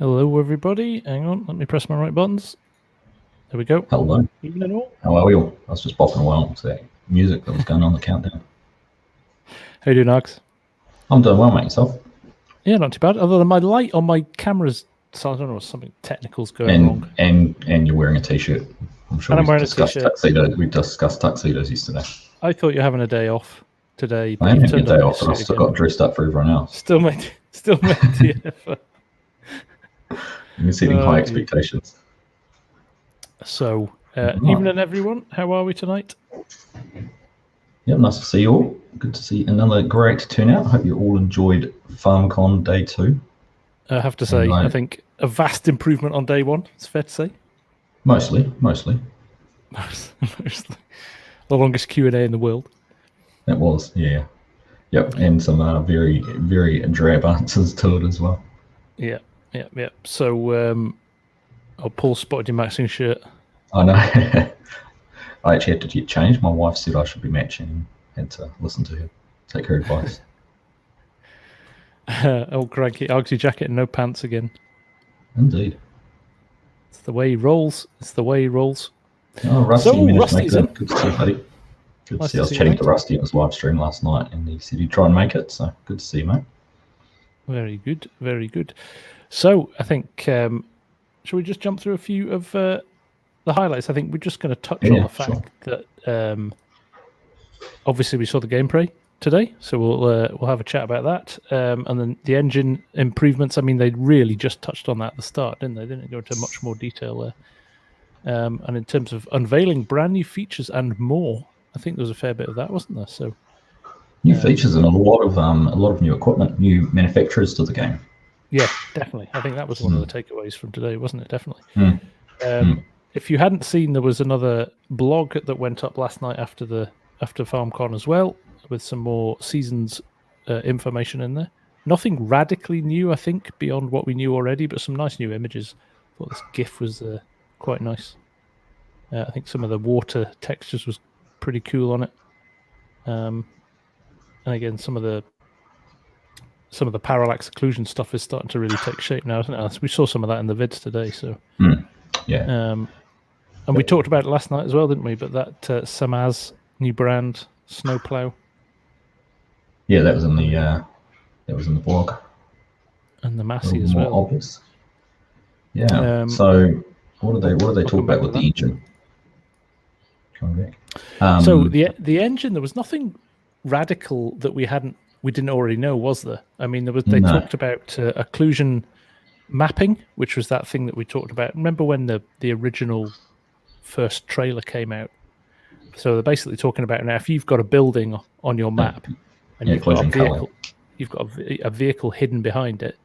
Hello, everybody. Hang on, let me press my right buttons. There we go. Hello. Evening all. How are we all? I was just popping away to that music that was going on the countdown. How you doing, Alex? I'm doing well, mate. Yourself? Yeah, not too bad. Other than my light on my camera's, so I don't know, something technical's going wrong. And you're wearing a t-shirt. I'm sure I'm wearing a t-shirt. We discussed tuxedos yesterday. I thought you're having a day off today. I am having a day off, but I still got dressed up for everyone else. Still made the effort. You're setting high expectations. So, evening, everyone. How are we tonight? Yeah, nice to see you all. Good to see another great turnout. Hope you all enjoyed FarmCon Day 2. I have to say, I think a vast improvement on Day 1. It's fair to say. Mostly. The longest Q&A in the world. It was, yeah. Yep, and some very, very drab answers to it as well. Yeah. So, Paul spotted your matching shirt. I know. I actually had to get changed. My wife said I should be matching and had to listen to her, take her advice. Old cranky Argsy jacket and no pants again. Indeed. It's the way he rolls. Oh, Rusty, so, you Rusty's in. Good to see you, buddy. Good to see you. I was chatting to Rusty on his live stream last night and he said he'd try and make it, so good to see you, mate. Very good, very good. So, I think, shall we just jump through a few of the highlights? I think we're just going to touch on the fact that obviously we saw the gameplay today, so we'll have a chat about that. And then the engine improvements, I mean, they really just touched on that at the start, didn't they? They didn't go into much more detail there. And in terms of unveiling brand new features and more, I think there was a fair bit of that, wasn't there? So new features and a lot of new equipment, new manufacturers to the game. Yeah, definitely. I think that was one of the takeaways from today, wasn't it? Definitely. If you hadn't seen, there was another blog that went up last night after FarmCon as well, with some more seasons information in there. Nothing radically new, I think, beyond what we knew already, but some nice new images. I thought this GIF was quite nice. I think some of the water textures was pretty cool on it. And again, some of the parallax occlusion stuff is starting to really take shape now, isn't it? We saw some of that in the vids today. So yeah. And we talked about it last night as well, didn't we? But that Samaz new brand snowplow. Yeah, that was in the blog. And the Massey as well. Obvious. Yeah. So what do they talk about with the engine? Coming back. So the engine, there was nothing radical that we didn't already know, was there? I mean, they talked about occlusion mapping, which was that thing that we talked about. Remember when the original first trailer came out? So they're basically talking about now if you've got a building on your map and you've got a vehicle hidden behind it,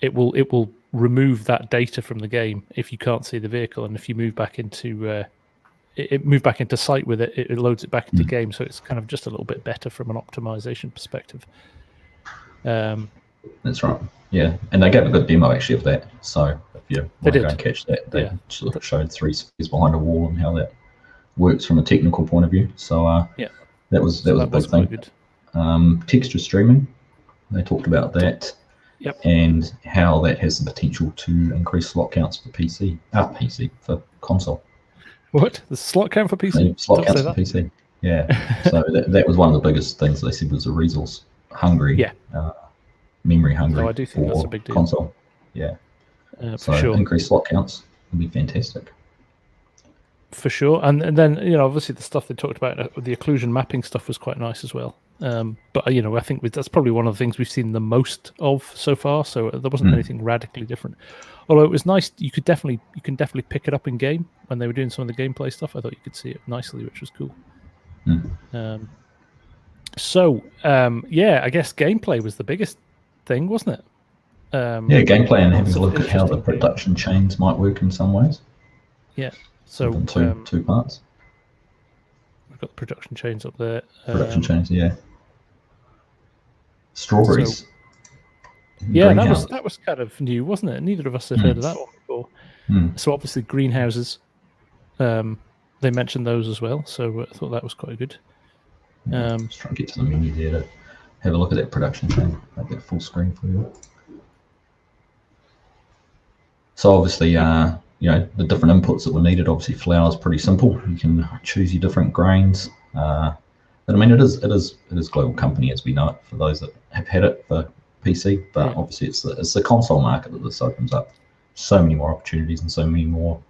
it will remove that data from the game if you can't see the vehicle, and if you move back into sight with it, it loads it back into game. So it's kind of just a little bit better from an optimization perspective. That's right. Yeah, and they gave a good demo actually of that. So if you want to go and catch that, they showed 3 spheres behind a wall and how that works from a technical point of view. So that was a big thing. Good. Texture streaming, they talked about that. Yep. And how that has the potential to increase slot counts for for console. What? The slot count for PC? Slot counts for PC. Yeah. So that was one of the biggest things they said was a resource hungry. Yeah. Memory hungry. I do think that's a big deal. Console. Yeah. So for sure. Increased slot counts would be fantastic. For sure. And then, obviously the stuff they talked about, the occlusion mapping stuff was quite nice as well. But I think that's probably one of the things we've seen the most of so far. So there wasn't anything radically different. Although it was nice, you can definitely pick it up in game when they were doing some of the gameplay stuff. I thought you could see it nicely, which was cool. I guess gameplay was the biggest thing, wasn't it? Gameplay and having a look at how the production chains might work in some ways. Yeah. So two parts. We've got the production chains up there. Production chains, yeah. Strawberries. That was kind of new, wasn't it? Neither of us had heard of that one before. So obviously greenhouses, they mentioned those as well. So I thought that was quite good. Let's try and get to the menu there to have a look at that production chain. Make that full screen for you. So obviously, the different inputs that were needed. Obviously, flour is pretty simple. You can choose your different grains. But I mean, it is global company as we know it for those that have had it for PC. But obviously, it's the console market that this opens up so many more opportunities and so many more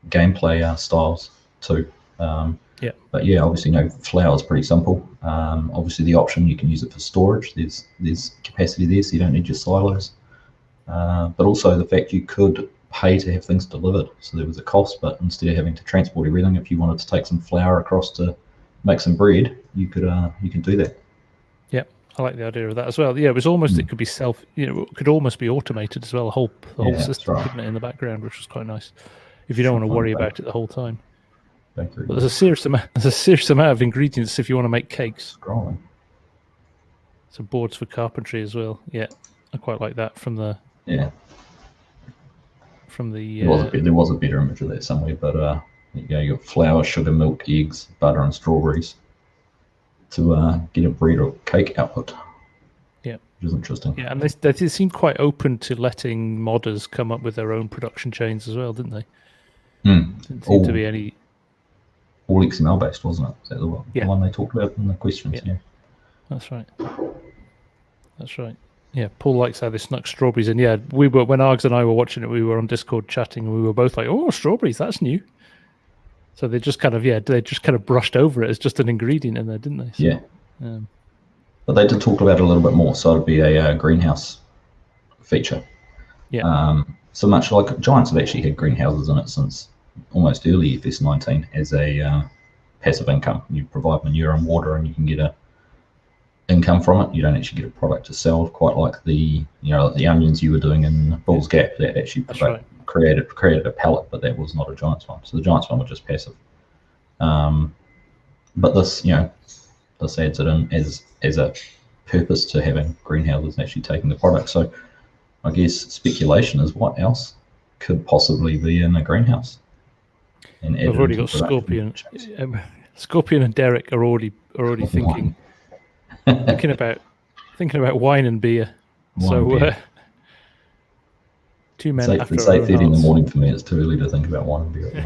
gameplay styles too. But yeah, obviously, flour is pretty simple. Obviously, the option you can use it for storage. There's capacity there, so you don't need your silos. But also the fact you could pay to have things delivered. So there was a cost, but instead of having to transport everything, if you wanted to take some flour across to make some bread, you can do that. Yeah, I like the idea of that as well. Yeah, it was almost it could be it could almost be automated as well. The whole system, couldn't it, in the background, which was quite nice. If you don't want to worry about it the whole time. But there's a serious amount of ingredients if you want to make cakes. Scrolling. Some boards for carpentry as well. Yeah, I quite like that from the. Yeah. From the. There was a better image of that somewhere, but you got flour, sugar, milk, eggs, butter, and strawberries to get a bread or cake output. Yeah, which is interesting. Yeah, and they seemed quite open to letting modders come up with their own production chains as well, didn't they? Didn't seem to be any. All XML based, wasn't it? Is that the one they talked about in the questions? Yeah. That's right. Yeah, Paul likes how they snuck strawberries in. Yeah, we were when Args and I were watching it. We were on Discord chatting, and we were both like, "Oh, strawberries, that's new." So they just kind of brushed over it as just an ingredient in there, didn't they? So, yeah. But they did talk about it a little bit more. So it'd be a greenhouse feature. Yeah. So much like Giants have actually had greenhouses in it since almost early FS19 as a passive income. You provide manure and water, and you can get a income from it. You don't actually get a product to sell, quite like the onions you were doing in Bull's Gap that actually created a pallet, but that was not a Giants one. So the Giants one was just passive. But this adds it in as a purpose to having greenhouses and actually taking the product. So I guess speculation is what else could possibly be in a greenhouse. And I've already got Scorpion. Scorpion and Derek are already thinking about wine and beer. Beer. Two men after it's 8:30 in the morning for me. It's too early to think about wine and beer at the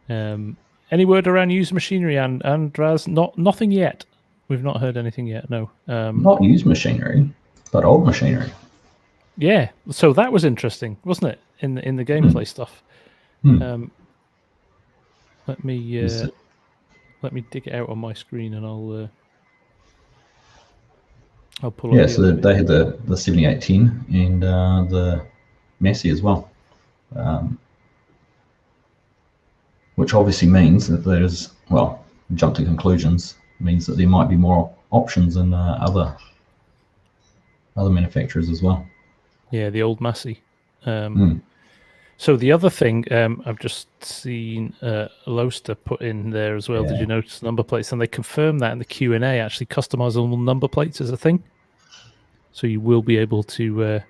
moment. Any word around used machinery and Raz? Nothing yet. We've not heard anything yet. No. Not used machinery, but old machinery. Yeah. So that was interesting, wasn't it? In the gameplay stuff. Let me dig it out on my screen, and I'll pull. Yeah, so they had the 7810 and the Massey as well, which obviously means that there's jump to conclusions means that there might be more options in other manufacturers as well. Yeah, the old Massey. So the other thing I've just seen Loaster put in there as well. Yeah. Did you notice number plates? And they confirmed that in the Q&A. Actually, customizable number plates is a thing. So you will be able to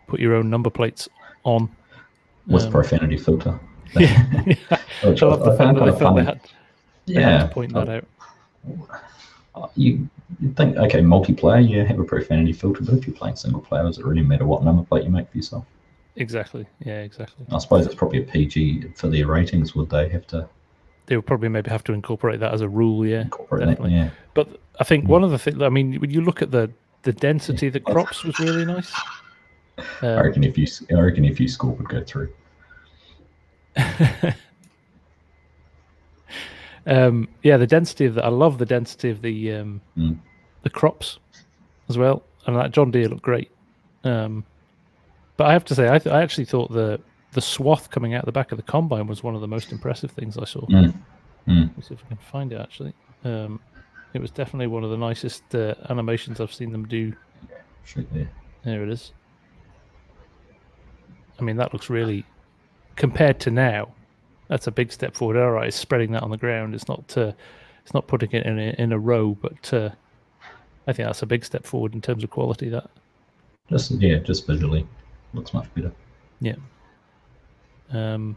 put your own number plates on with profanity filter. Yeah, I love the fact that they felt they had to point that out. You think, okay, multiplayer, have a profanity filter, but if you're playing single player, does it really matter what number plate you make for yourself? Exactly. Yeah, exactly. I suppose it's probably a PG for their ratings. Would they have to? They would probably maybe have to incorporate that as a rule. Yeah, definitely. That, yeah. But I think one of the things, I mean, when you look at the density of the crops was really nice. I reckon if you score would go through. The density of I love the density of the crops as well, and that John Deere looked great. But I have to say, I actually thought the swath coming out the back of the combine was one of the most impressive things I saw. Let me see if I can find it, actually. It was definitely one of the nicest animations I've seen them do. There it is. I mean, that looks really, compared to now, that's a big step forward. All right, it's spreading that on the ground. It's not putting it in a row, but I think that's a big step forward in terms of quality. That just visually looks much better. Yeah. And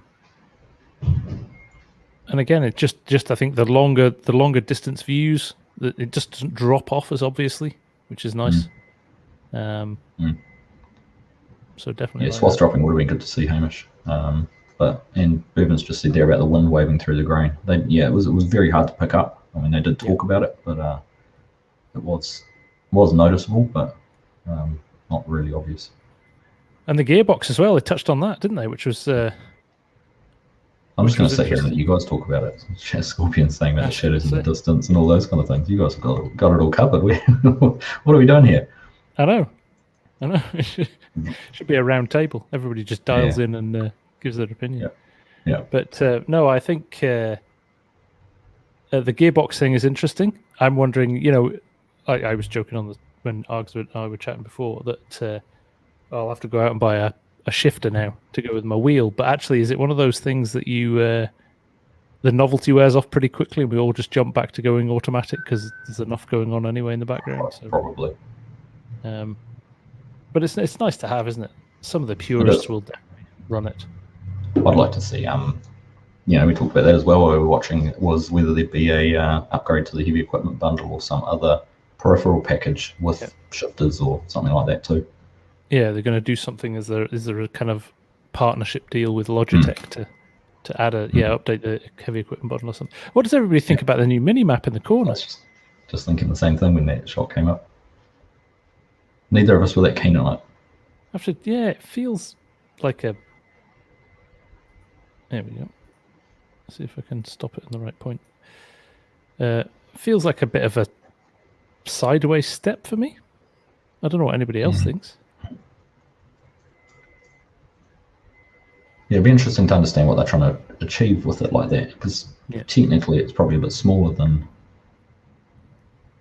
again, it just I think the longer distance views, it just doesn't drop off as obviously, which is nice. So definitely. Yeah, swaths dropping would have been good to see, Hamish. And Bourbon's just said there about the wind waving through the grain. It was very hard to pick up. I mean, they did talk about it, but it was noticeable, but not really obvious. And the gearbox as well. They touched on that, didn't they? Which was. I'm just going to sit here and let you guys talk about it. Scorpion saying about the shadows in the distance and all those kind of things. You guys have got it all covered. What are we doing here? I know. It should be a round table. Everybody just dials in and gives their opinion. Yeah. But no, I think the gearbox thing is interesting. I'm wondering, I was joking when Args and I were chatting before that I'll have to go out and buy a shifter now to go with my wheel. But actually, is it one of those things that the novelty wears off pretty quickly and we all just jump back to going automatic because there's enough going on anyway in the background? So, probably. But it's nice to have, isn't it? Some of the purists will definitely run it. I'd like to see, we talked about that as well while we were watching, was whether there'd be a upgrade to the heavy equipment bundle or some other peripheral package with shifters or something like that too. Yeah, they're going to do something. Is there a kind of partnership deal with Logitech to add update the heavy equipment bundle or something? What does everybody think about the new mini map in the corner? Just thinking the same thing when that shot came up. Neither of us were that keen on it. Actually, it feels like a. There we go. Let's see if I can stop it in the right point. Feels like a bit of a sideways step for me. I don't know what anybody else thinks. Yeah, it'd be interesting to understand what they're trying to achieve with it like that, because technically it's probably a bit smaller than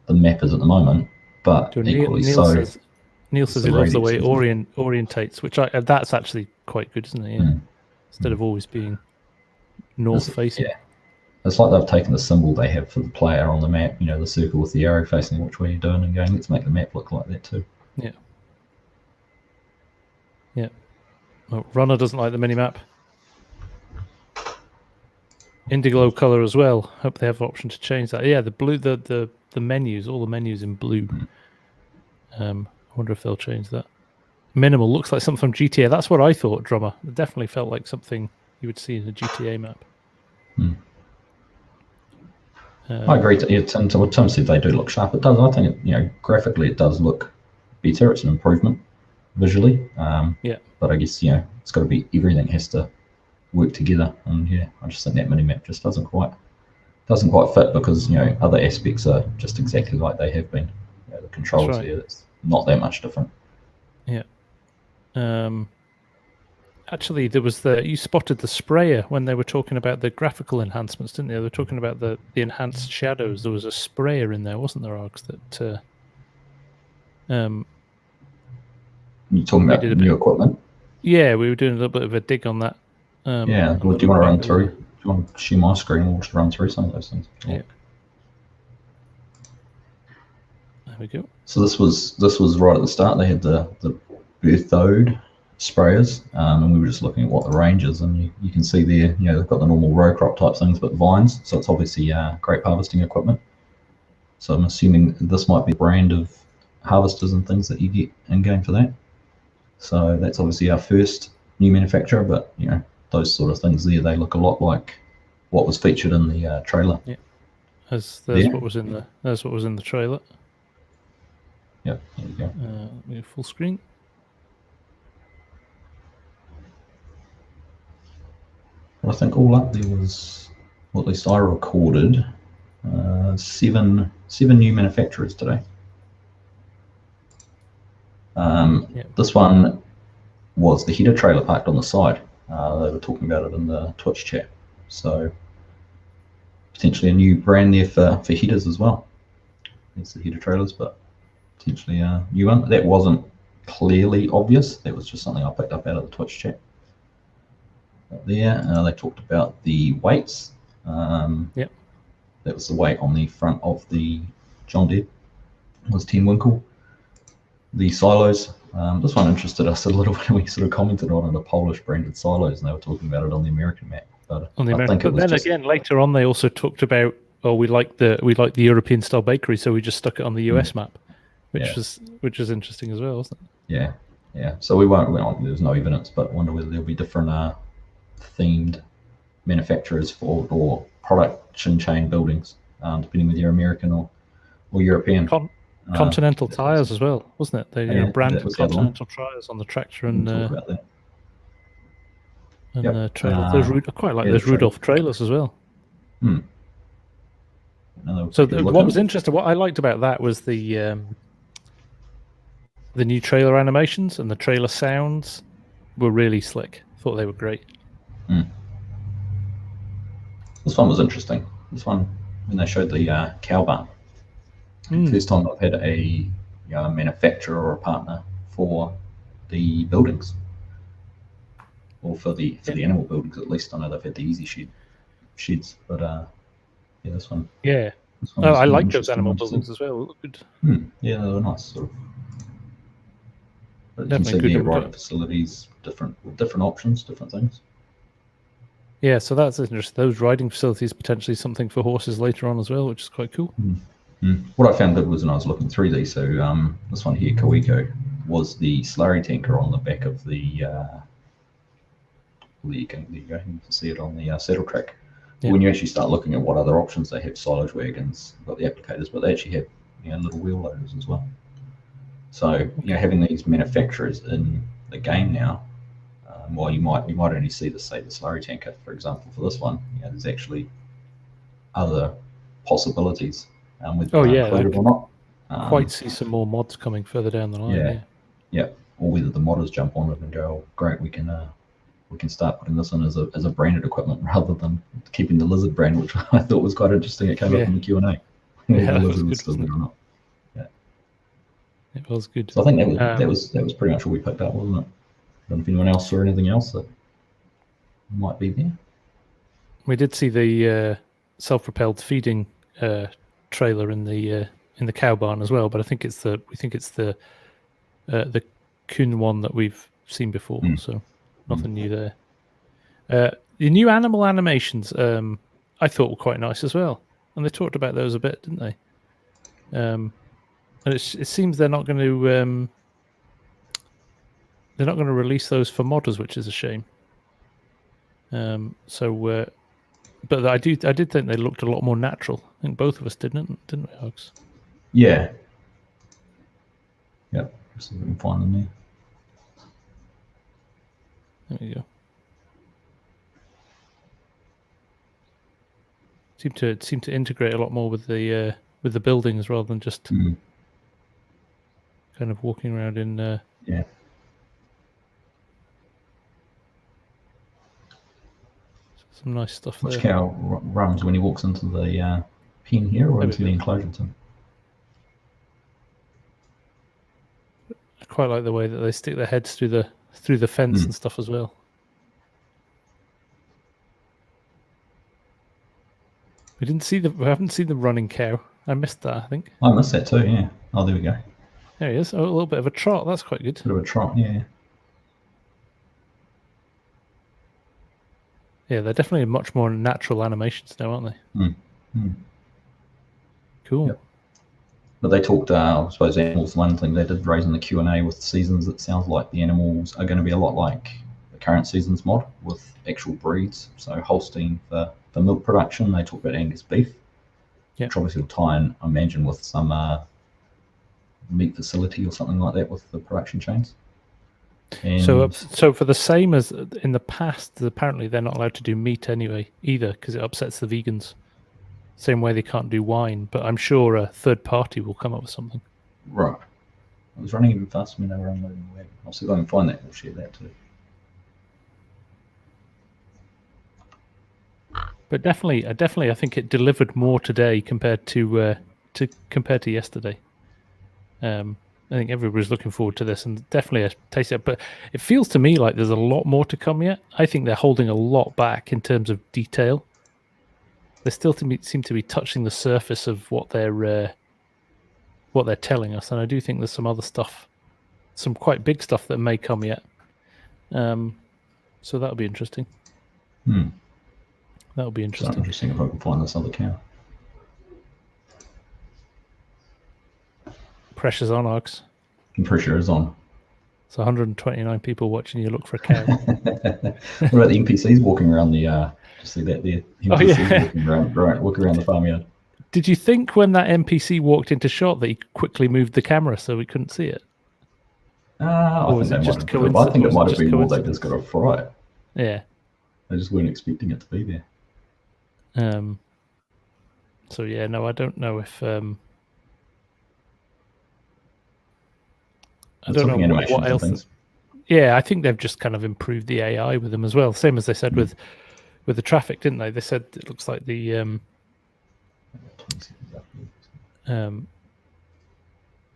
the map is at the moment, but equally so. Neil says he loves the way it orientates, which that's actually quite good, isn't it? Yeah. Instead of always being north facing. Yeah. It's like they've taken the symbol they have for the player on the map, the circle with the arrow facing which way you're doing, and going, let's make the map look like that too. Yeah. Yeah. Well, Runner doesn't like the mini-map. Indigo color as well. Hope they have an option to change that. Yeah, the blue, the menus, all the menus in blue. I wonder if they'll change that. Minimal looks like something from GTA. That's what I thought, Drummer. It definitely felt like something you would see in a GTA map. I agree. Tim said they do look sharp. It does. I think graphically it does look better. It's an improvement visually. But I guess it's got to be, everything has to work together. And I just think that mini map just doesn't quite fit, because other aspects are just exactly like they have been. The controls here, it's not that much different. Yeah. Actually, there was you spotted the sprayer when they were talking about the graphical enhancements, didn't they? They were talking about the enhanced shadows. There was a sprayer in there, wasn't there, Args? That you're talking about new equipment? Yeah, we were doing a little bit of a dig on that. Do you want to run through? Do you want to share my screen and we'll just run through some of those things? Yeah. There we go. So this was right at the start. They had the Berthode sprayers, and we were just looking at what the range is, and you can see there, they've got the normal row crop type things, but vines. So it's obviously grape harvesting equipment. So I'm assuming this might be a brand of harvesters and things that you get in game for that. So that's obviously our first new manufacturer, but those sort of things there, they look a lot like what was featured in the trailer. Yeah, there's what was in the trailer. Yep, there you go. Full screen. Well, I think all up there was, well, at least I recorded, seven new manufacturers today. This one was the header trailer parked on the side. They were talking about it in the Twitch chat. So potentially a new brand there for headers as well. There's the header trailers, but potentially a new one. That wasn't clearly obvious. That was just something I picked up out of the Twitch chat. There, they talked about the weights. That was the weight on the front of the John Deere. Was 10 winkle. The silos. This one interested us a little bit. We sort of commented on it, the Polish branded silos, and they were talking about it on the American map. But then again, later on, they also talked about, we like the European style bakery, so we just stuck it on the US map, which is interesting as well, wasn't it? Yeah, Yeah, so we won't. There's no evidence, but wonder whether there'll be different themed manufacturers for or production chain buildings, depending whether you're American or European. Continental tires as well, wasn't it? They branded Continental tires on the tractor and talk about that. And trailers. I quite like those Rudolph trailers as well. So what was interesting, what I liked about that was the new trailer animations and the trailer sounds were really slick. Thought they were great. This one was interesting. This one, when they showed the cow barn, first time I've had a manufacturer or a partner for the buildings, or for the animal buildings at least. I know they've had the easy sheds, but this one. Yeah. I like those animal buildings as well. Look good. Yeah, they were nice. Sort of. But definitely you can see good. the riding facilities, different options, different things. Yeah, so that's interesting. Those riding facilities potentially something for horses later on as well, which is quite cool. What I found good was when I was looking through these. So this one here, Kawiko, was the slurry tanker on the back of the. There you go. You can see it on the saddle track. Yeah. When you actually start looking at what other options they have, silage wagons, got the applicators, but they actually have little wheel loaders as well. So having these manufacturers in the game now, while you might only see the slurry tanker, for example, for this one, there's actually other possibilities with included or not. Quite see some more mods coming further down the line. Yeah. Or whether the modders jump on it and go, oh, great, we can start putting this in as a branded equipment rather than keeping the lizard brand, which I thought was quite interesting. It came up in the Q&A. Yeah, the lizard was still there or not. Yeah, it was good. So I think that was pretty much all we picked up, wasn't it? I don't know if anyone else saw anything else that might be there. We did see the self-propelled feeding trailer in the cow barn as well, but I think it's the Kuhn one that we've seen before. So. Nothing new there. The new animal animations, I thought were quite nice as well, and they talked about those a bit, didn't they? And it seems they're not going to release those for modders, which is a shame. But I did think they looked a lot more natural. I think both of us didn't we, Hugs? Yeah. Yep. See if we can find them there. There you go. Seem to integrate a lot more with the buildings rather than just kind of walking around in. Some nice stuff there. Which cow runs when he walks into the pen here or into the enclosure? I quite like the way that they stick their heads through the fence and stuff as well. We haven't seen the running cow. I missed that, I think. I missed that too, yeah. Oh, there we go. There he is. Oh, a little bit of a trot. That's quite good. Bit of a trot, yeah. Yeah, they're definitely much more natural animations now, aren't they? Cool. Yep. But they talked, I suppose, animals. One thing they did raise in the Q&A with seasons, it sounds like the animals are going to be a lot like the current seasons mod with actual breeds. So Holstein for milk production. They talk about Angus beef, which obviously will tie in, I imagine, with some meat facility or something like that with the production chains. And so for the same as in the past, apparently they're not allowed to do meat anyway either because it upsets the vegans. Same way they can't do wine, but I'm sure a third party will come up with something. Right. I was running even faster when they were unloading the wagon. I'll see if I can find that. We'll share that too. But definitely, I think it delivered more today compared to yesterday. I think everybody's looking forward to this, and definitely a taste of it. But it feels to me like there's a lot more to come yet. I think they're holding a lot back in terms of detail. They still seem to be touching the surface of what they're telling us, and I do think there's some other stuff, some quite big stuff that may come yet. So that'll be interesting. That'll be interesting. So interesting if I can find this other cow. Pressure's on, Arx. The pressure is on. So 129 people watching you look for a cow. What about the NPCs walking around the? Just see that there. NPCs walking around the farmyard. Did you think when that NPC walked into shot that he quickly moved the camera so we couldn't see it? I think it might have been more they just got a fright. Yeah. They just weren't expecting it to be there. So yeah, no, I don't know if I don't know what else. Yeah, I think they've just kind of improved the AI with them as well. Same as they said with the traffic, didn't they? They said it looks like the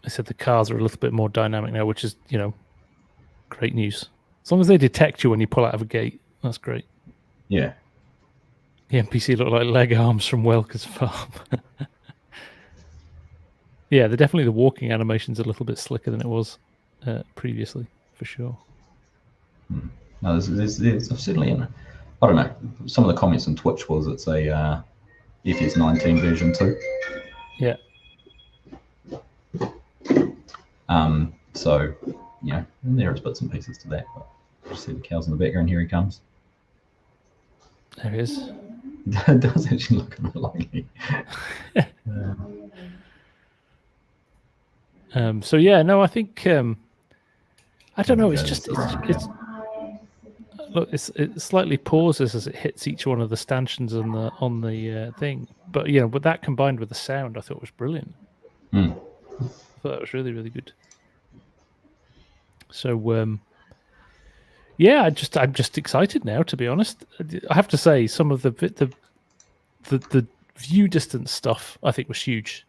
they said the cars are a little bit more dynamic now, which is, great news. As long as they detect you when you pull out of a gate, that's great. Yeah. The NPC look like leg arms from Welker's farm. Yeah, definitely the walking animation's a little bit slicker than it was previously, for sure. No, there's certainly, I don't know, some of the comments on Twitch was it's a FS19 version 2. Yeah. So, there is bits and pieces to that. But you see the cows in the background, here he comes. There he is. It does actually look a bit like me. So yeah, no, I think I don't know. It's just look, it slightly pauses as it hits each one of the stanchions on the thing. But but that combined with the sound, I thought was brilliant. I thought that was really, really good. So yeah, I'm just excited now. To be honest, I have to say some of the view distance stuff I think was huge.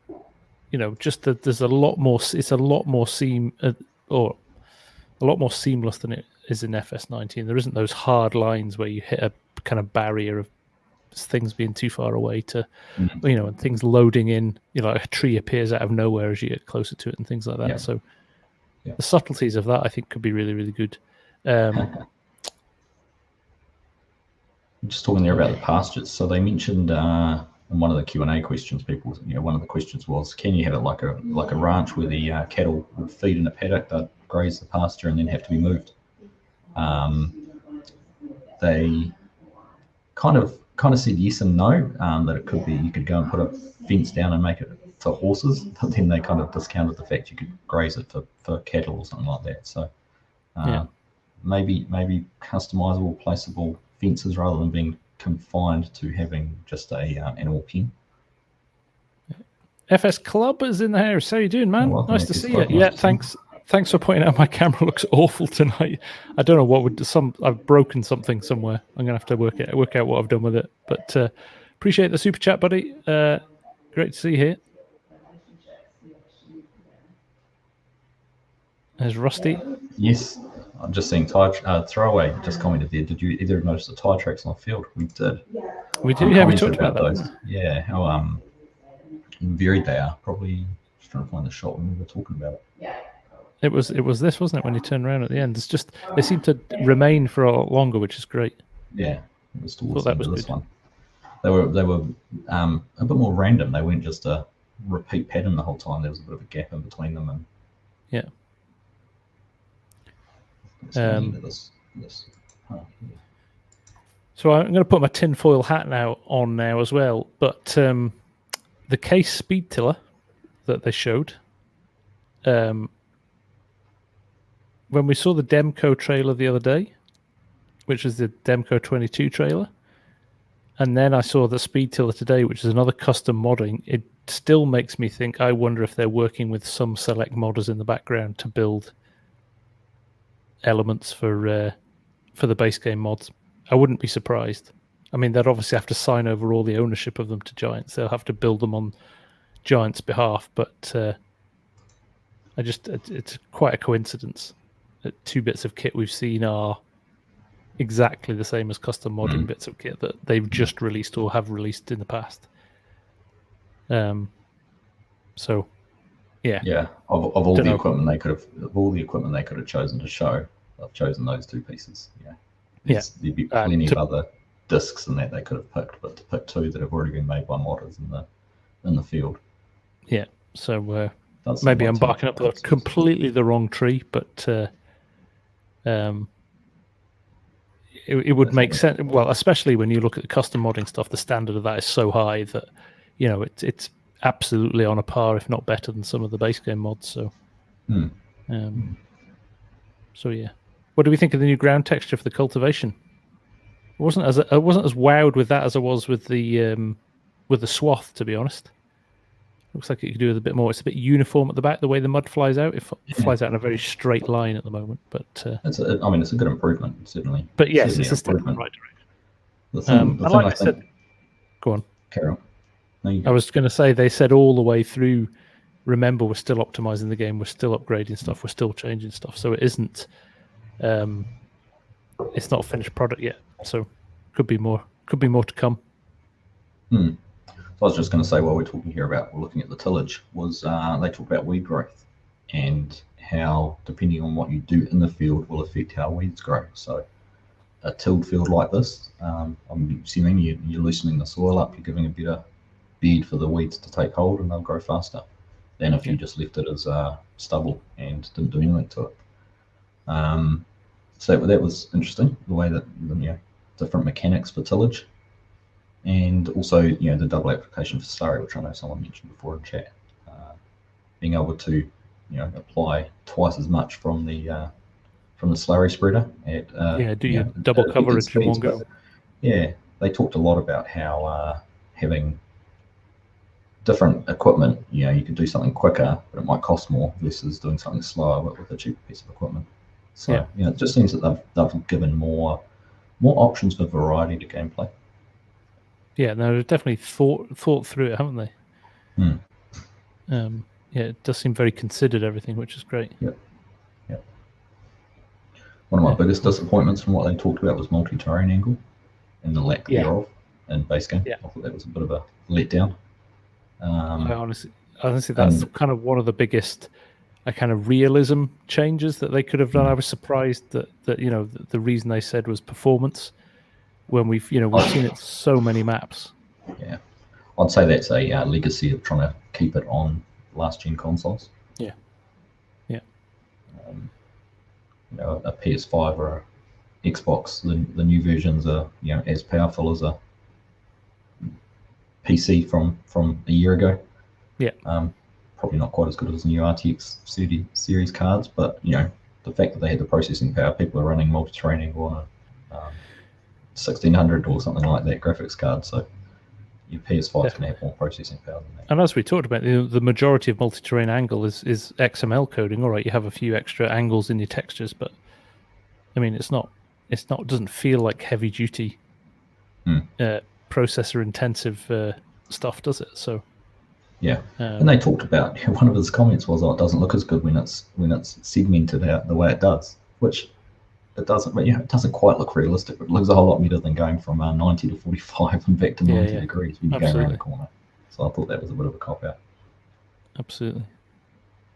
Just that there's a lot more. It's a lot more seamless than it is in FS19. There isn't those hard lines where you hit a kind of barrier of things being too far away to, and things loading in. Like a tree appears out of nowhere as you get closer to it and things like that. Yeah. So the subtleties of that I think could be really, really good. Just talking there about the pastures. So they mentioned in one of the Q&A questions, one of the questions was, can you have it like a ranch where the cattle would feed in a paddock, they'd graze the pasture and then have to be moved? They kind of said yes and no, that it could be, you could go and put a fence down and make it for horses, but then they kind of discounted the fact you could graze it for cattle or something like that. So maybe customizable, placeable fences rather than being confined to having just a animal pen. FS Club is in the house. How you doing, man? Nice to see you. Yeah, thanks for pointing out my camera looks awful tonight. I don't know I've broken something somewhere. I'm gonna have to work out what I've done with it. But appreciate the super chat, buddy. Great to see you here. There's Rusty. Yes. I'm just seeing Throwaway just commented there. Did you either notice the tire tracks on the field? We did. We did. Yeah, we talked about those. Yeah, how varied they are. Probably just trying to find the shot when we were talking about it. Yeah. It was this, wasn't it? When you turned around at the end, it's just they seem to remain for a lot longer, which is great. Yeah, it was towards the end of this one. They were a bit more random. They weren't just a repeat pattern the whole time. There was a bit of a gap in between them, and yeah. So I'm going to put my tinfoil hat on now as well. But the case speed tiller that they showed, when we saw the Demco trailer the other day, which is the Demco 22 trailer, and then I saw the speed tiller today, which is another custom modding, it still makes me think, I wonder if they're working with some select modders in the background to build elements for the base game mods. I wouldn't be surprised. I mean, they'd obviously have to sign over all the ownership of them to Giants. They'll have to build them on Giants' behalf, but it's quite a coincidence that 2 bits of kit we've seen are exactly the same as custom modding bits of kit that they've just released or have released in the past. So yeah. Of all the equipment they could have chosen to show, they've chosen those 2 pieces. Yeah. There'd be plenty of other discs in that they could have picked, but to pick 2 that have already been made by modders in the field. Yeah. So maybe I'm barking up completely the wrong tree, but It would make sense. Well, especially when you look at the custom modding stuff, the standard of that is so high that it's absolutely on a par, if not better, than some of the base game mods. So, so yeah. What do we think of the new ground texture for the cultivation? I wasn't as wowed with that as I was with the swath, to be honest. Looks like it could do with a bit more. It's a bit uniform at the back, the way the mud flies out. It flies out in a very straight line at the moment. But it's a good improvement, certainly. But yes, it's a step in the right direction. I said, go on. Carol. I was going to say, they said all the way through, remember, we're still optimizing the game, we're still upgrading stuff, we're still changing stuff. So it isn't, it's not a finished product yet. So could be more to come. I was just going to say, while we're talking here about looking at the tillage, was they talk about weed growth and how, depending on what you do in the field, will affect how weeds grow. So a tilled field like this, I'm assuming you're loosening the soil up, you're giving a better bed for the weeds to take hold, and they'll grow faster than if you just left it as stubble and didn't do anything to it. So that was interesting, the way that different mechanics for tillage. And also, the double application for slurry, which I know someone mentioned before in chat, being able to, apply twice as much from the slurry spreader at do your double coverage in one go. Yeah, they talked a lot about how having different equipment, you could do something quicker, but it might cost more versus doing something slower but with a cheaper piece of equipment. So it just seems that they've given more options for variety to gameplay. Yeah, no, they've definitely thought through it, haven't they? It does seem very considered, everything, which is great. Yep. One of my biggest disappointments from what they talked about was multi-terrain angle and the lack thereof in base game. I thought that was a bit of a letdown. Honestly, that's kind of one of the biggest kind of realism changes that they could have done. I was surprised that the reason they said was performance, when we've seen it so many maps. Yeah, I'd say that's a legacy of trying to keep it on last gen consoles. Yeah. A PS5 or a Xbox, the new versions are as powerful as a PC from a year ago. Yeah. Probably not quite as good as the new RTX 30 series cards, but the fact that they had the processing power, people are running multi-terrain angle on a 1600 or something like that graphics card, so your PS5 can have more processing power than that. And as we talked about, the majority of multi-terrain angle is XML coding. All right, you have a few extra angles in your textures, but I mean, it doesn't feel like heavy duty processor intensive stuff, does it? So and they talked about, one of his comments was, it doesn't look as good when it's segmented out the way it does, which it doesn't, but it doesn't quite look realistic. It looks a whole lot better than going from 90 to 45 and back to 90 degrees when you go around the corner. So I thought that was a bit of a cop-out. Absolutely.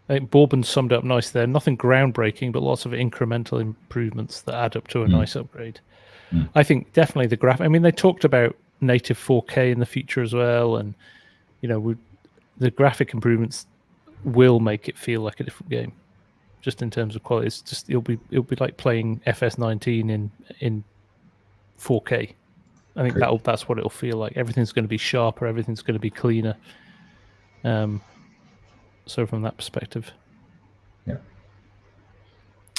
I think Bourbon summed up nice there. Nothing groundbreaking, but lots of incremental improvements that add up to a nice upgrade. I think definitely the graph. I mean, they talked about native 4K in the future as well, and the graphic improvements will make it feel like a different game. Just in terms of quality, it's just it'll be like playing FS19 in 4K. I think that's what it'll feel like. Everything's going to be sharper. Everything's going to be cleaner. So from that perspective,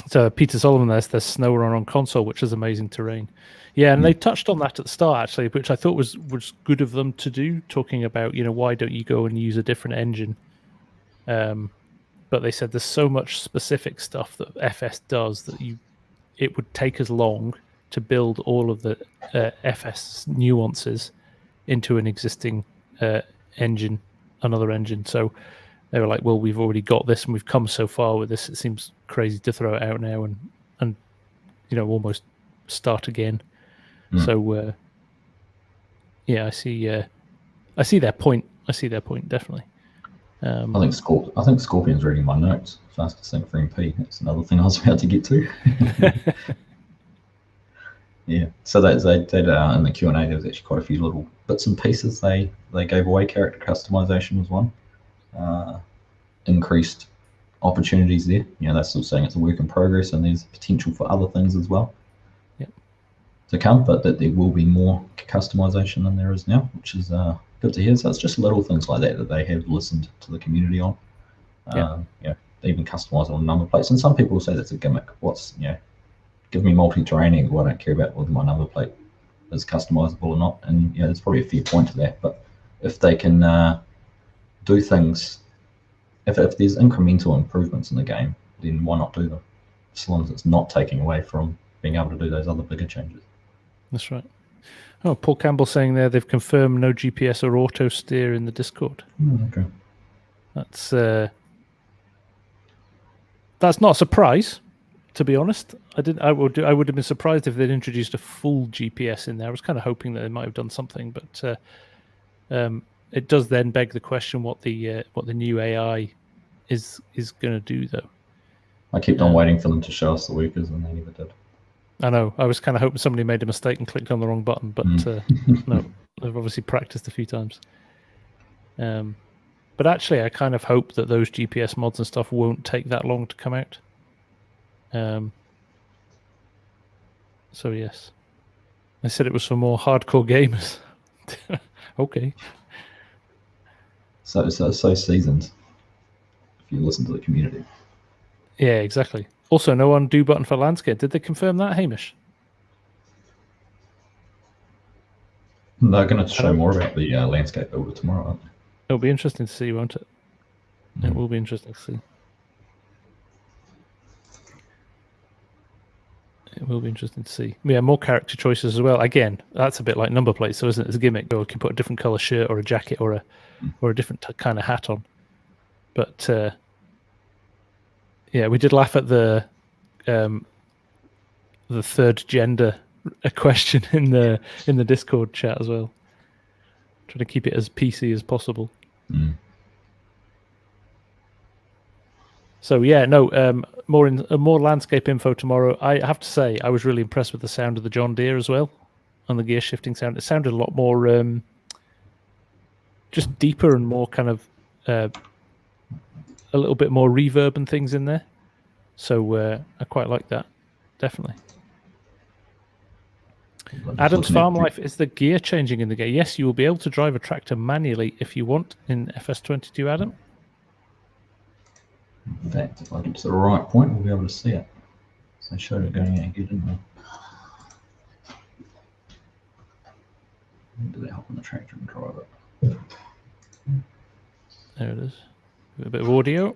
So Peter Solomon, there's snow on console, which is amazing terrain. Yeah, and they touched on that at the start actually, which I thought was good of them to do. Talking about why don't you go and use a different engine? But they said there's so much specific stuff that FS does that it would take as long to build all of the FS nuances into an existing engine, another engine. So they were like, well, we've already got this and we've come so far with this. It seems crazy to throw it out now and almost start again. So I see their point. Definitely. I think Scorpion's reading my notes. Fastest thing for MP. That's another thing I was about to get to. Yeah. So they in the Q&A there was actually quite a few little bits and pieces they gave away. Character customization was one. Increased opportunities there. They're still saying it's a work in progress, and there's potential for other things as well to come, but that there will be more customization than there is now, which is good to hear. So it's just little things like that they have listened to the community on. They even customize on number plates, and some people will say that's a gimmick. Give me multi-terrain, I don't care about whether my number plate is customizable or not, and there's probably a fair point to that. But if they can do things, if there's incremental improvements in the game, then why not do them? As long as it's not taking away from being able to do those other bigger changes. That's right. Oh, Paul Campbell saying there they've confirmed no GPS or auto steer in the Discord. Okay. That's not a surprise, to be honest. I would have been surprised if they'd introduced a full GPS in there. I was kind of hoping that they might have done something, but it does then beg the question what the new AI is going to do, though. I kept on waiting for them to show us the workers, and they never did. I know. I was kind of hoping somebody made a mistake and clicked on the wrong button, but no, they've obviously practiced a few times. But actually, I kind of hope that those GPS mods and stuff won't take that long to come out. So yes, I said it was for more hardcore gamers. Okay. So seasoned. If you listen to the community. Yeah, exactly. Also, no undo button for landscape. Did they confirm that, Hamish? They're going to show more about the landscape builder tomorrow, aren't they? It'll be interesting to see, won't it? It will be interesting to see. It will be interesting to see. Yeah, more character choices as well. Again, that's a bit like number plates, so isn't it? It's a gimmick. Or you can put a different color shirt or a jacket or a different kind of hat on. But yeah, we did laugh at the third gender question in the Discord chat as well. Trying to keep it as PC as possible. So yeah, no, more landscape info tomorrow. I have to say, I was really impressed with the sound of the John Deere as well, and the gear shifting sound. It sounded a lot more, just deeper and more kind of a little bit more reverb and things in there. So I quite like that, definitely. Adam's Farm Life, is the gear changing in the game? Yes, you will be able to drive a tractor manually if you want in FS22, Adam. In fact, if I get to the right point, we'll be able to see it. So they showed it going out here, didn't they? Do they hop on the tractor and drive it? There it is. A bit of audio.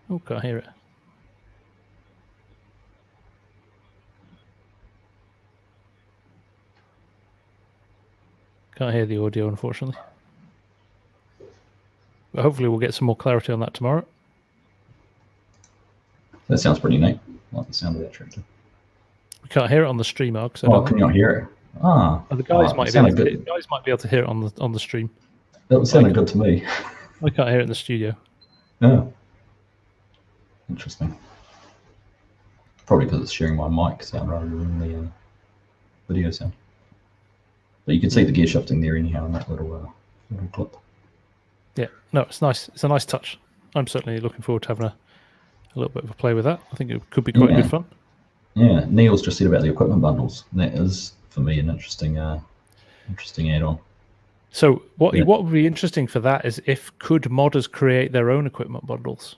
Oh, can't hear it. Can't hear the audio, unfortunately. But hopefully we'll get some more clarity on that tomorrow. That sounds pretty neat. I like the sound of that tractor. We can't hear it on the stream, Mark. So can you not hear it? Well, the guys might be able to hear it on the stream. That sounded good to me. I can't hear it in the studio. Yeah. Interesting. Probably because it's sharing my mic sound rather than the video sound. But you can see the gear shifting there anyhow in that little clip. Yeah, no, it's nice. It's a nice touch. I'm certainly looking forward to having a little bit of a play with that. I think it could be quite good fun. Yeah, Neil's just said about the equipment bundles. That is, for me, an interesting add-on. So what would be interesting for that is could modders create their own equipment bundles?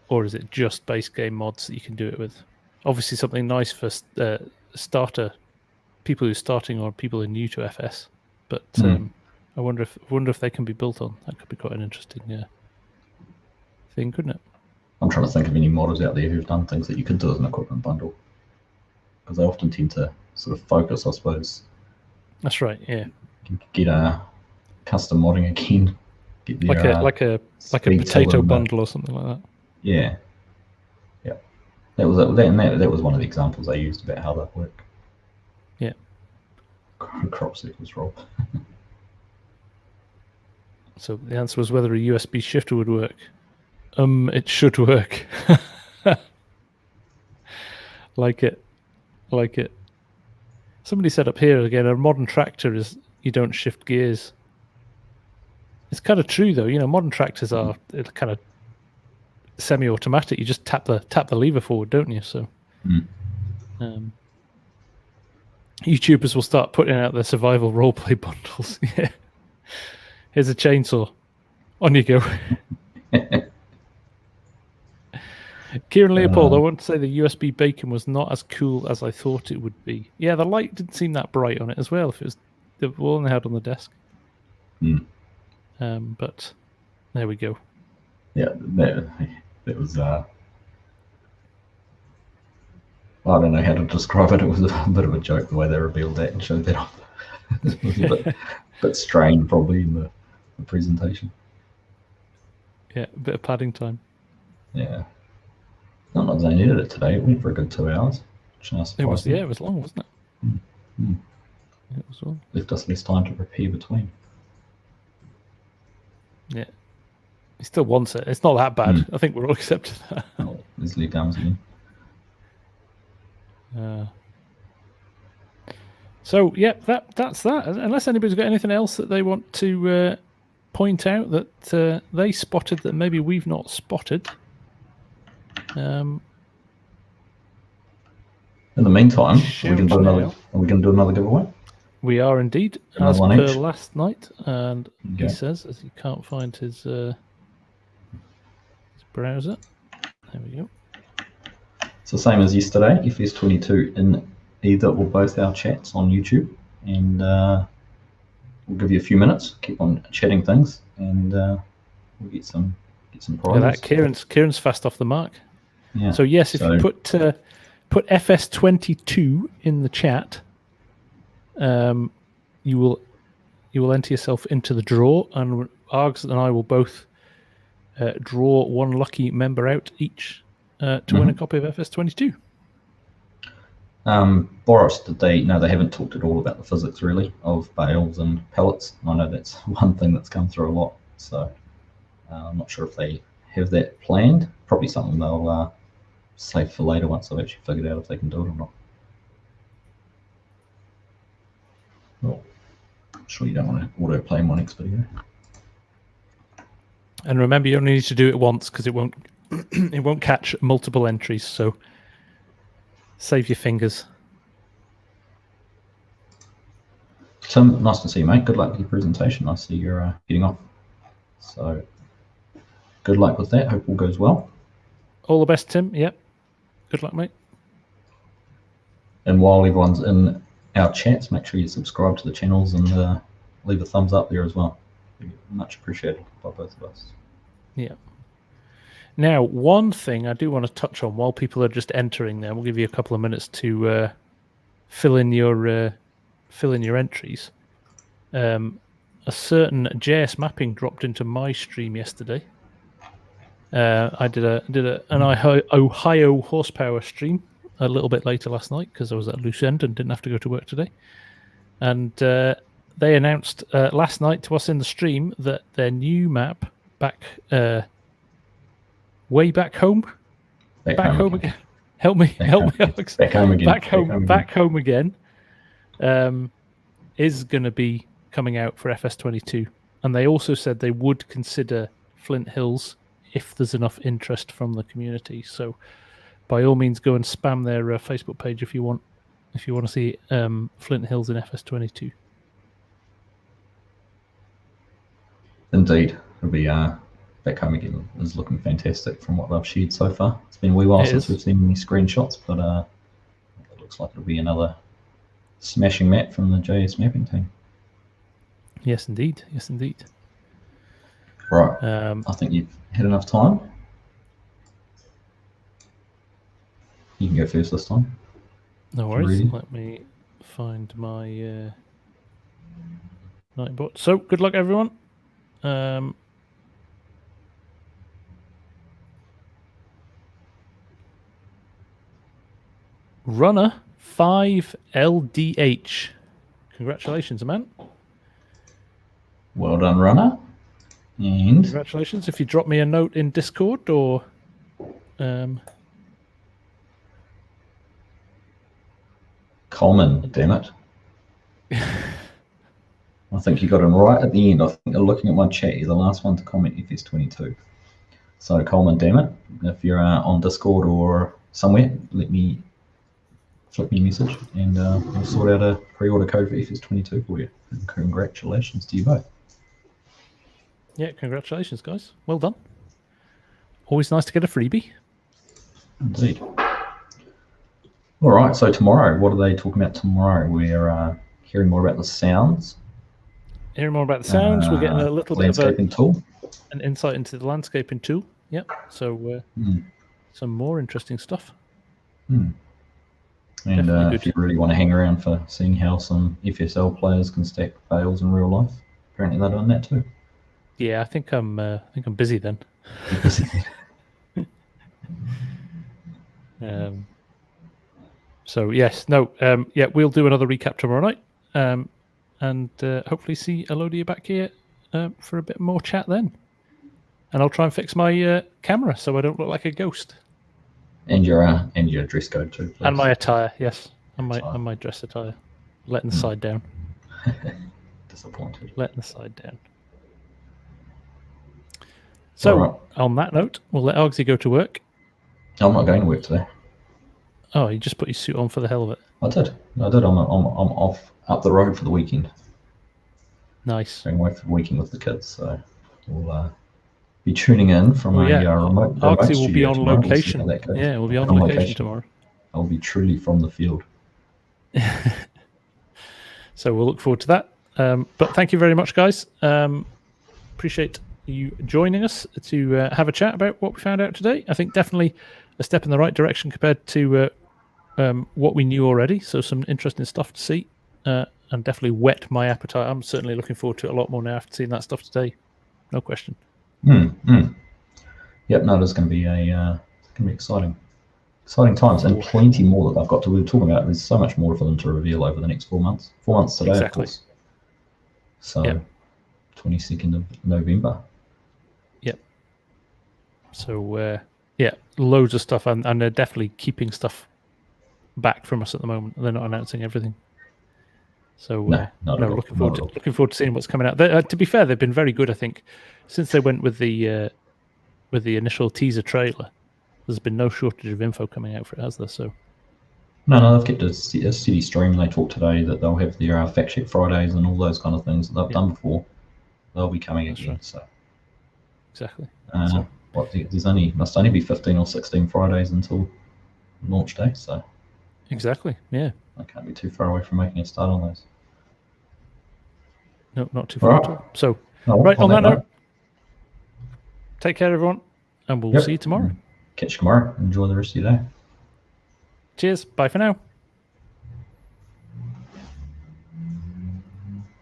Or is it just base game mods that you can do it with? Obviously something nice for starter, people who are starting or people who are new to FS. But I wonder if they can be built on. That could be quite an interesting thing, couldn't it? I'm trying to think of any modders out there who've done things that you could do as an equipment bundle. Because they often tend to sort of focus, I suppose. That's right, yeah. Get a custom modding again. Get their, like a potato bundle or something like that. Yeah. That was one of the examples I used about how that worked. Yeah. Crop circles, Rob. So the answer was whether a USB shifter would work. It should work. Like it. Somebody said up here again, a modern tractor is you don't shift gears. It's kind of true though. Modern tractors are kind of semi-automatic. You just tap the lever forward, don't you? So YouTubers will start putting out their survival roleplay bundles. Yeah. Here's a chainsaw. On you go. Kieran Leopold, I want to say the USB bacon was not as cool as I thought it would be. Yeah, the light didn't seem that bright on it as well. If it was the one they had on the desk. But there we go. Yeah, it was. I don't know how to describe it. It was a bit of a joke the way they revealed that and showed that off. It was a bit strained probably in the presentation. Yeah, a bit of padding time. Yeah. Not like they needed it today. It went for a good 2 hours. It was long, wasn't it? It was long. Left us less time to prepare between. Yeah. He still wants it. It's not that bad. I think we're all accepted that. Oh, there's leg arms again. So, yeah, that's that. Unless anybody's got anything else that they want to point out that they spotted that maybe we've not spotted. In the meantime, are we going to do another giveaway? We are indeed, as per last night. And he says, as he can't find his browser. There we go. It's the same as yesterday. FS22 in either or both our chats on YouTube, and we'll give you a few minutes. Keep on chatting things, and we'll get some prizes. Yeah, Kieran's fast off the mark. Yeah. So yes, if you put FS22 in the chat, you will enter yourself into the draw, and Args and I will both draw one lucky member out each to win a copy of FS22. Boris, they haven't talked at all about the physics really of bales and pallets. I know that's one thing that's come through a lot, so I'm not sure if they have that planned. Probably something they'll save for later once they've actually figured out if they can do it or not. Well, I'm sure you don't want to auto-play my next video. And remember, you only need to do it once because it won't it won't catch multiple entries. So save your fingers. Tim, nice to see you, mate. Good luck with your presentation. I see you're getting off. So good luck with that. Hope all goes well. All the best, Tim. Yep. Good luck, mate. And while everyone's in our chats, make sure you subscribe to the channels and leave a thumbs up there as well. Much appreciated by both of us. Yeah. Now, one thing I do want to touch on while people are just entering there, we'll give you a couple of minutes to fill in your entries. A certain JS mapping dropped into my stream yesterday. I did an Ohio horsepower stream a little bit later last night because I was at loose end and didn't have to go to work today. And they announced last night to us in the stream that their new map way back home. Back home again. Help me, Alex. Back home again. Back home again. Is going to be coming out for FS22, and they also said they would consider Flint Hills if there's enough interest from the community. So, by all means, go and spam their Facebook page if you want to see Flint Hills in FS22. Indeed, it'll be back home again. Is looking fantastic from what they've shared so far. It's been a wee while since we've seen any screenshots, but it looks like it'll be another smashing map from the JS mapping team. Yes, indeed. Yes, indeed. Right. I think you've had enough time. You can go first this time. No worries. Let me find my Nightbot. So, good luck, everyone. Runner 5LDH. Congratulations, man. Well done, Runner. And congratulations. If you drop me a note in Discord or Coleman, damn it. I think you got him right at the end. I think looking at my chat, you're the last one to comment FS22. So Coleman, damn it, if you're on Discord or somewhere, flick me a message, and we'll sort out a pre-order code for FS22 for you. And congratulations to you both. Yeah, congratulations, guys. Well done. Always nice to get a freebie. Indeed. All right, so tomorrow, what are they talking about tomorrow? We're hearing more about the sounds. Hearing more about the sounds. We're getting a little bit of an insight into the landscaping tool. Yep. So some more interesting stuff. And if you really want to hang around for seeing how some FSL players can stack bales in real life, apparently they're doing that too. Yeah, I think I'm busy then. So yes, no, yeah, we'll do another recap tomorrow night, and hopefully see a load of you back here for a bit more chat then. And I'll try and fix my camera so I don't look like a ghost. And your dress code too, please. And my attire, yes, and my dress attire, letting the side down. Disappointed. Letting the side down. So on that note, we'll let Argsy go to work. I'm not going to work today. Oh, you just put your suit on for the hell of it. I did. I'm off up the road for the weekend. Nice. Going away for the weekend with the kids, so we'll be tuning in from a remote Argsy will be on tomorrow. location. Yeah, we'll be on location tomorrow. I'll be truly from the field. So we'll look forward to that. But thank you very much, guys. Appreciate you joining us to have a chat about what we found out today. I think definitely a step in the right direction compared to what we knew already. So some interesting stuff to see, and definitely whet my appetite. I'm certainly looking forward to it a lot more now after seeing that stuff today. No question. Yep, no, there's going to be exciting times, and plenty more that I've got to. We were talking about. There's so much more for them to reveal over the next 4 months. 4 months today, of course. So, 22nd of November. Yep. So, yeah, loads of stuff, and they're definitely keeping stuff back from us at the moment. They're not announcing everything. So, looking forward to seeing what's coming out. To be fair, they've been very good. I think since they went with the initial teaser trailer, there's been no shortage of info coming out for it, has there? So. No, they've kept a steady stream. They talked today that they'll have their fact check Fridays and all those kind of things that they've done before. They'll be coming again. Right. So. Exactly. There's must only be 15 or 16 Fridays until launch day. So. Exactly. Yeah. I can't be too far away from making a start on those. No, not too far at all. So, on that note, take care, everyone, and we'll see you tomorrow. Catch you tomorrow. Enjoy the rest of your day. Cheers. Bye for now.